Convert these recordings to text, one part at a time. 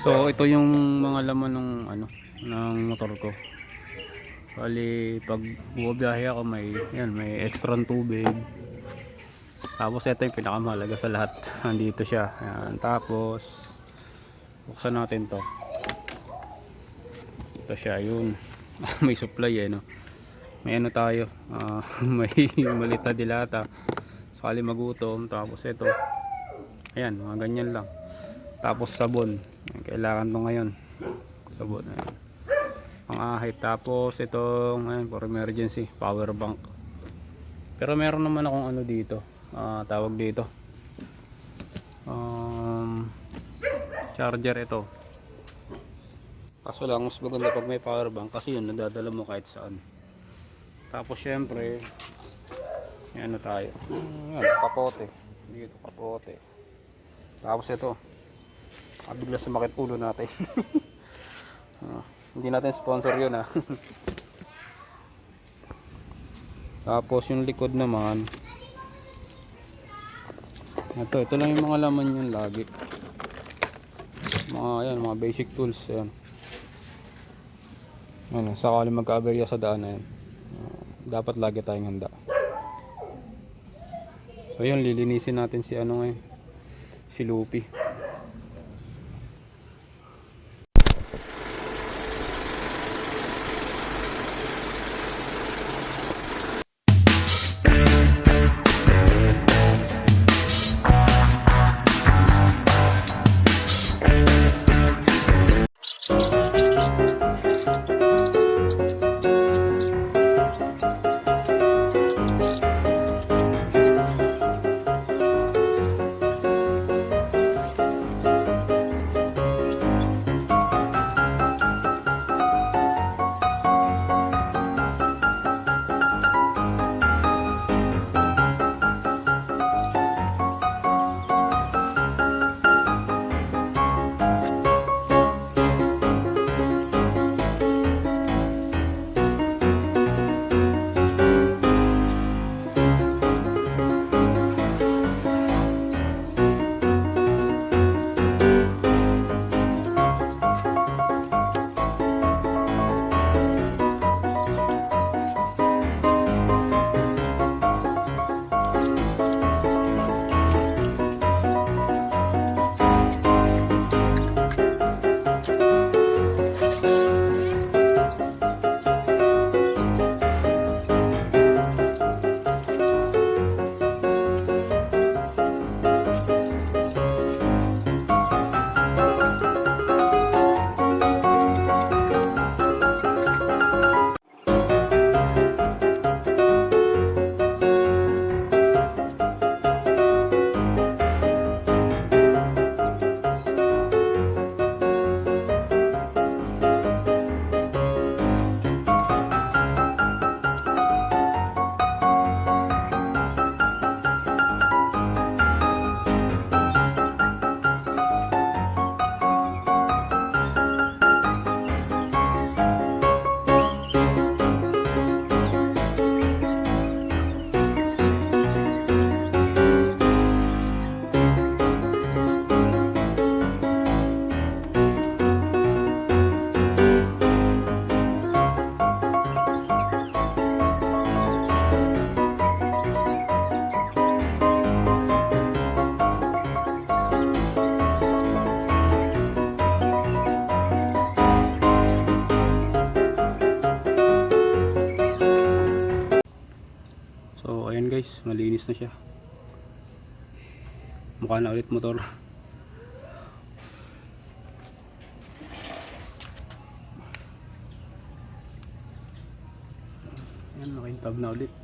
So ito yung mga laman ng ng motor ko. Bali pag bumabiyahe ako may extra tubig. Tapos ito yung pinakamahalaga sa lahat. Nandito siya. Ayan. Tapos buksan natin to. Ito siya yun. May supply no. May tayo. May maliit na dilata. Sakali magutom. Tapos ito. Ayan, mga ganyan lang. Tapos sabon. Kailangan to ngayon. Sabon. Ayan. Pang-ahit. Tapos itong for emergency. Power bank. Pero meron naman akong dito. Tawag dito. Charger ito. Kaso lang mas maganda pag may power bank kasi yun nadadala mo kahit saan. Tapos syempre yan tayo. Kapote. Dito kapote. Tapos ito. Bigla sumakit ulo natin. Hindi natin sponsor yun Tapos yung likod naman. Ito lang yung mga laman yun lagi. Mga basic tools yan. Sakali magka-aberya sa daan na yan. Dapat lagi tayong handa. So yun, lilinisin natin si ngayon. Si Lupi. So ayan guys, malinis na siya. Mukha na ulit motor. Ayan, nakintab na ulit.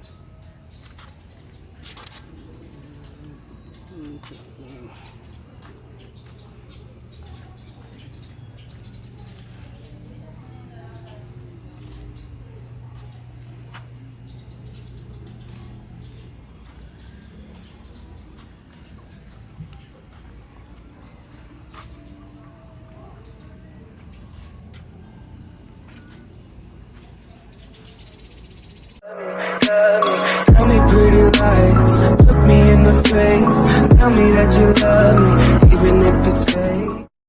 Tell me pretty lies, look me in the face. Tell me that you love me.